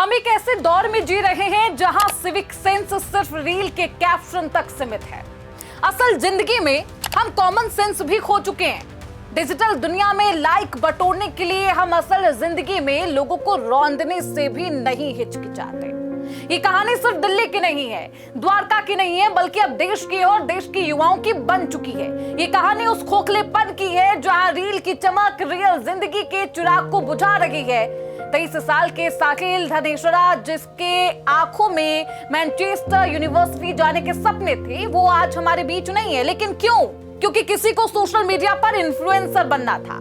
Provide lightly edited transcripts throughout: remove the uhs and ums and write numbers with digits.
हम एक ऐसे दौर में जी रहे हैं जहां सिविक सेंस सिर्फ रील के कैप्शन तक सीमित है। असल जिंदगी में हम कॉमन सेंस भी खो चुके हैं। डिजिटल दुनिया में लाइक बटोरने के लिए हम असल जिंदगी में लोगों को रौंदने से भी नहीं हिचकिचाते। ये कहानी सिर्फ दिल्ली की नहीं है, द्वारका की नहीं है, बल्कि अब देश की और देश की युवाओं की बन चुकी है। ये कहानी उस खोखलेपन की है जहां रील की चमक रियल जिंदगी के चिराग को बुझा रही है। 23 साल के साहिल धनेश्वरा, जिसके आंखों में मैनचेस्टर यूनिवर्सिटी जाने के सपने थे, वो आज हमारे बीच नहीं है। लेकिन क्यों? क्योंकि किसी को सोशल मीडिया पर इन्फ्लुएंसर बनना था।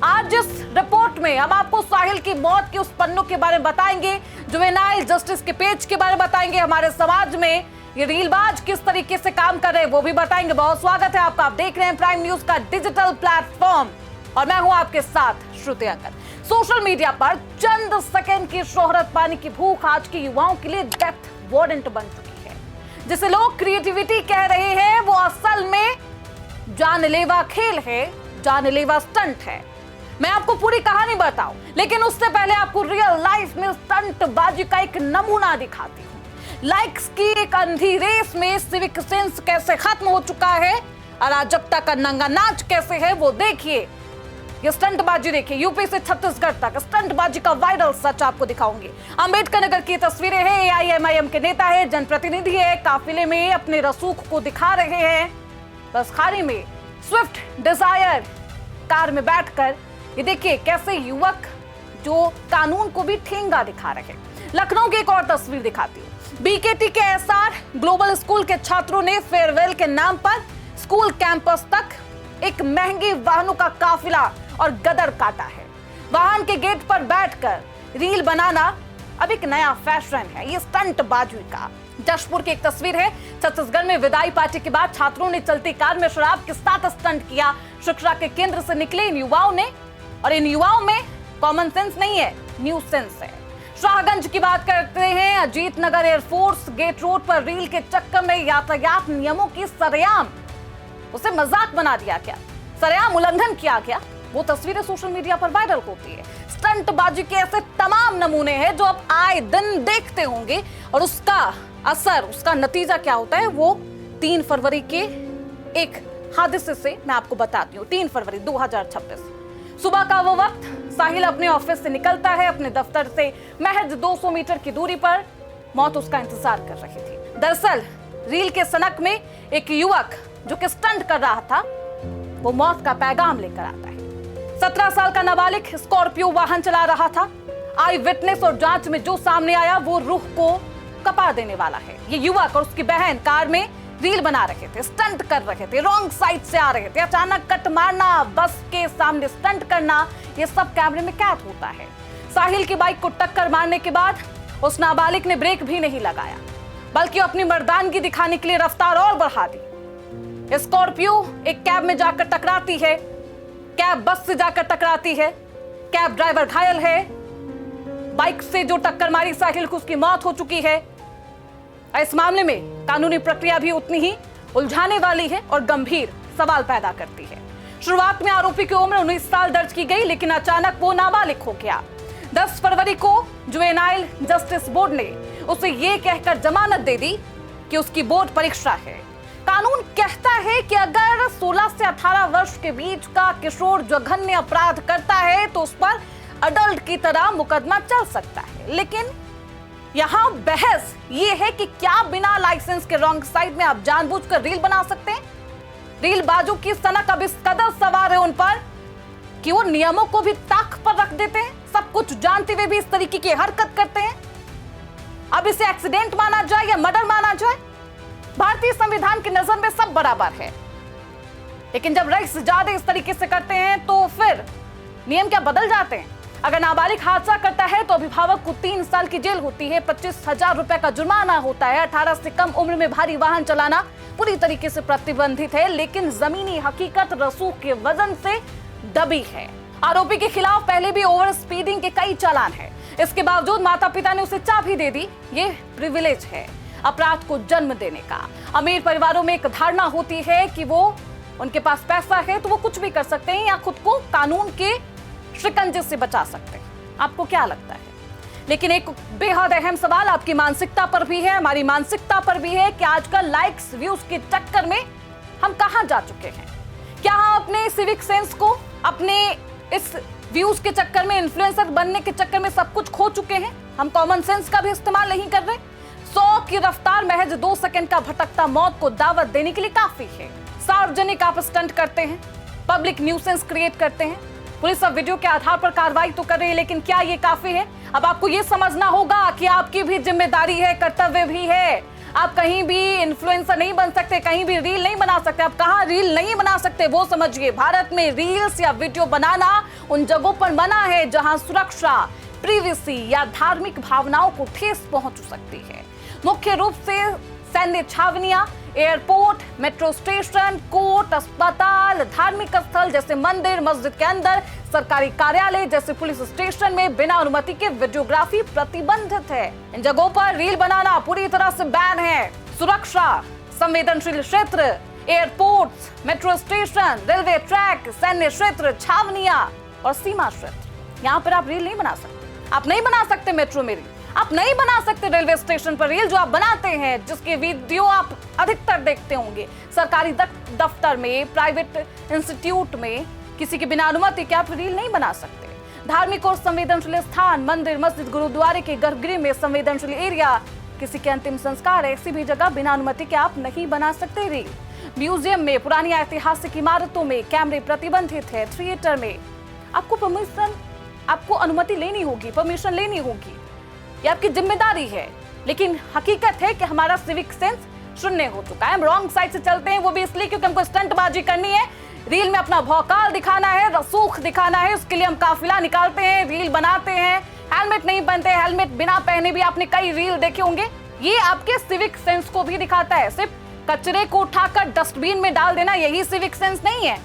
आज इस रिपोर्ट में हम आपको साहिल की मौत के उस पन्नों के बारे में बताएंगे, जुवेनाइल जस्टिस के पेज के बारे में बताएंगे, हमारे समाज में ये रीलबाज किस तरीके से काम कर रहे हैं वो भी बताएंगे। बहुत स्वागत है आपका। आप देख रहे हैं प्राइम न्यूज का डिजिटल प्लेटफॉर्म और मैं हूं आपके साथ श्रुति अंकल। सोशल मीडिया पर चंद सेकंड की शोहरत पाने की भूख आज के युवाओं के लिए डेथ वारंट बन चुकी है। जिसे लोग क्रिएटिविटी कह रहे हैं, वो असल में जानलेवा खेल है, जानलेवा स्टंट है। मैं आपको पूरी कहानी बताऊं, लेकिन उससे पहले आपको रियल लाइफ में स्टंटबाजी का एक नमूना दिखाती हूं। लाइक्स की एक अंधी रेस में सिविक सेंस कैसे खत्म हो चुका है, अराजकता का नंगा नाच कैसे है, वो देखिए। ये स्टंटबाजी देखिए, यूपी से छत्तीसगढ़ तक स्टंटबाजी का वायरल सच आपको दिखाऊंगी। अंबेडकर नगर की तस्वीरें हैं। एआईएमआईएम के नेता है, जनप्रतिनिधि है, काफिले में अपने रसूख को दिखा रहे हैं। बस खारी में स्विफ्ट डिजायर कार में बैठकर ये देखिए कैसे युवक जो कानून को भी ठेंगा दिखा रहे हैं। लखनऊ की एक और तस्वीर दिखाती हूँ। बीकेटी के एसआर ग्लोबल स्कूल के छात्रों ने फेयरवेल के नाम पर स्कूल कैंपस तक एक महंगे वाहनों का काफिला और गदर काटा है। वाहन के गेट पर बैठकर रील बनाना अब एक नया फैशन है, ये स्टंटबाजी का। जशपुर की एक तस्वीर है। छत्तीसगढ़ में विदाई पार्टी के बाद छात्रों ने चलती कार में शराब के साथ स्टंट किया। शिक्षा के केंद्र से निकले इन युवाओं ने, और इन युवाओं में कॉमन सेंस नहीं है, न्यू सेंस है। शाहगंज की बात करते हैं। अजीत नगर एयरफोर्स गेट रोड पर रील के चक्कर में यातायात नियमों की सरेआम, उसे मजाक बना दिया गया, सरेआम उल्लंघन किया गया। वो तस्वीरें सोशल मीडिया पर वायरल होती है। स्टंटबाजी के ऐसे तमाम नमूने हैं जो आप आए दिन देखते होंगे, और उसका असर, उसका नतीजा क्या होता है वो 3 फरवरी के एक हादसे से मैं आपको बताती हूँ। 3 फरवरी 2026 सुबह का वो वक्त, साहिल अपने ऑफिस से निकलता है। अपने दफ्तर से महज 200 मीटर की दूरी पर मौत उसका इंतजार कर रही थी। दरअसल रील के सनक में एक युवक जो कि स्टंट कर रहा था, वो मौत का पैगाम लेकर आता है। 17 साल का नाबालिग स्कॉर्पियो वाहन चला रहा था। आई विटनेस और जांच में जो सामने आया वो रूह को कपा देने वाला है। ये युवक और उसकी बहन कार में रील बना रहे थे, स्टंट कर रहे थे, रॉन्ग साइड से आ रहे थे। अचानक कट मारना, बस के सामने स्टंट करना, ये सब कैमरे में कैद होता है। साहिल की बाइक को टक्कर मारने के बाद उस नाबालिग ने ब्रेक भी नहीं लगाया, बल्कि अपनी मर्दानगी दिखाने के लिए रफ्तार और बढ़ा दी। स्कॉर्पियो एक कैब में जाकर टकराती है, कैब बस से जाकर टकराती है, कैब ड्राइवर घायल है। बाइक से जो टक्कर मारी साहिल को, उसकी मौत हो चुकी है। इस मामले में कानूनी प्रक्रिया भी उतनी ही उलझाने वाली है और गंभीर सवाल पैदा करती है। शुरुआत में आरोपी की उम्र 19 साल दर्ज की गई, लेकिन अचानक वो नाबालिग हो गया। 10 फरवरी को जुवेनाइल जस्टिस बोर्ड ने उसे ये कहकर जमानत दे दी कि उसकी बोर्ड परीक्षा है। कानून कहता है कि अगर 16 से 18 वर्ष के बीच का किशोर जघन्य अपराध करता है तो उस पर अडल्ट की तरह मुकदमा चल सकता है। लेकिन यहां बहस यह है कि क्या बिना लाइसेंस के रॉन्ग साइड में आप जानबूझकर रील बना सकते हैं? रील बाजू की सनक अब इस कदर सवार है उन पर कि वो नियमों को भी ताक पर रख देते हैं। सब कुछ जानते हुए भी इस तरीके की हरकत करते हैं। अब इसे एक्सीडेंट माना जाए या मर्डर माना जाए, भारतीय संविधान की नजर में सब बराबर है। लेकिन जब रईस ज्यादा इस तरीके से करते हैं तो फिर नियम क्या बदल जाते हैं? अगर नाबालिग हादसा करता है तो अभिभावक को 3 साल की जेल होती है, 25,000 रुपए का जुर्माना होता है। 18 से कम उम्र में भारी वाहन चलाना पूरी तरीके से प्रतिबंधित है, लेकिन जमीनी हकीकत रसूख के वजन से दबी है। आरोपी के खिलाफ पहले भी ओवर स्पीडिंग के कई चालान है। इसके बावजूद माता पिता ने उसे चाबी दे दी। ये प्रिविलेज है अपराध को जन्म देने का। अमीर परिवारों में एक धारणा होती है कि वो, उनके पास पैसा है तो वो कुछ भी कर सकते हैं या खुद को कानून के शिकंजे से बचा सकते हैं। आपको क्या लगता है? लेकिन एक बेहद अहम सवाल आपकी मानसिकता पर भी है, हमारी मानसिकता पर भी है कि आजकल लाइक्स व्यूज के चक्कर में हम कहां जा चुके हैं। क्या हम अपने सिविक सेंस को, अपने इस व्यूज के चक्कर में, इन्फ्लुएंसर बनने के चक्कर में सब कुछ खो चुके हैं? हम कॉमन सेंस का भी इस्तेमाल नहीं कर रहे। 100 की रफ्तार महज 2 सेकंड का भटकता मौत को दावत देने के लिए काफी है। सार्वजनिक आप स्टंट करते हैं, पब्लिक न्यूसेंस क्रिएट करते हैं। पुलिस अब वीडियो के आधार पर कार्रवाई तो कर रही है, लेकिन क्या ये काफी है? अब आपको ये समझना होगा कि आपकी भी जिम्मेदारी है, कर्तव्य भी है। आप कहीं भी इन्फ्लुएंसर नहीं बन सकते, कहीं भी रील नहीं बना सकते। आप कहां रील नहीं बना सकते वो समझिए। भारत में रील्स या वीडियो बनाना उन जगहों पर मना है जहां सुरक्षा, प्रिवेसी या धार्मिक भावनाओं को ठेस पहुंच सकती है। मुख्य रूप से सैन्य छावनियां, एयरपोर्ट, मेट्रो स्टेशन, कोर्ट, अस्पताल, धार्मिक स्थल जैसे मंदिर, मस्जिद के अंदर, सरकारी कार्यालय जैसे पुलिस स्टेशन में बिना अनुमति के वीडियोग्राफी प्रतिबंधित है। इन जगहों पर रील बनाना पूरी तरह से बैन है। सुरक्षा, संवेदनशील क्षेत्र, airports, metro station, railway track, सैन्य क्षेत्र, छावनियां और सीमा क्षेत्र, यहाँ पर आप रील नहीं बना सकते। आप नहीं बना सकते मेट्रो में रील, आप नहीं बना सकते रेलवे स्टेशन पर रील। जो आप बनाते हैं, जिसके वीडियो आप अधिकतर देखते होंगे सरकारी दफ्तर में, प्राइवेट इंस्टीट्यूट में, किसी के बिना अनुमति के आप रील नहीं बना सकते। धार्मिक और संवेदनशील स्थान, मंदिर, मस्जिद, गुरुद्वारे के गर्भगृह में, संवेदनशील एरिया, किसी के अंतिम संस्कार, ऐसी भी जगह बिना अनुमति के आप नहीं बना सकते रील। म्यूजियम में, पुरानी ऐतिहासिक इमारतों में कैमरे प्रतिबंधित है। थिएटर में आपको अनुमति लेनी होगी, परमिशन लेनी होगी, ये आपकी जिम्मेदारी है। लेकिन हकीकत है कि हमारा सिविक सेंस शून्य हो चुका है। हम रॉन्ग साइड से चलते हैं, वो भी इसलिए क्योंकि हमको स्टंटबाजी करनी है, रील में अपना भौकाल दिखाना है, रसूख दिखाना है। उसके लिए हम काफिला निकालते हैं, रील बनाते हैं, हेलमेट नहीं पहनते, हेलमेट बिना पहने भी आपने कई रील देखे होंगे। ये आपके सिविक सेंस को भी दिखाता है। सिर्फ कचरे को उठाकर डस्टबिन में डाल देना यही सिविक सेंस नहीं है।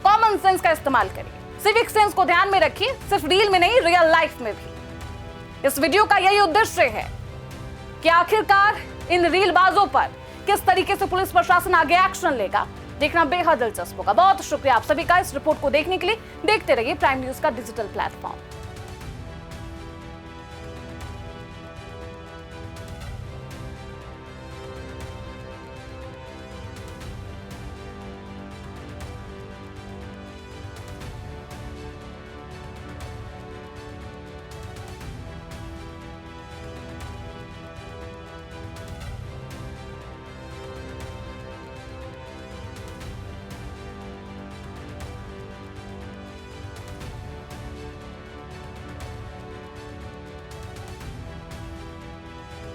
कॉमन सेंस का इस्तेमाल करिए। सिविक सेंस को ध्यान में रखिए, सिर्फ रील में नहीं, रियल लाइफ में भी। इस वीडियो का यही उद्देश्य है कि आखिरकार इन रीलबाजों पर किस तरीके से पुलिस प्रशासन आगे एक्शन लेगा, देखना बेहद दिलचस्प होगा। बहुत शुक्रिया आप सभी का इस रिपोर्ट को देखने के लिए। देखते रहिए प्राइम न्यूज का डिजिटल प्लेटफॉर्म।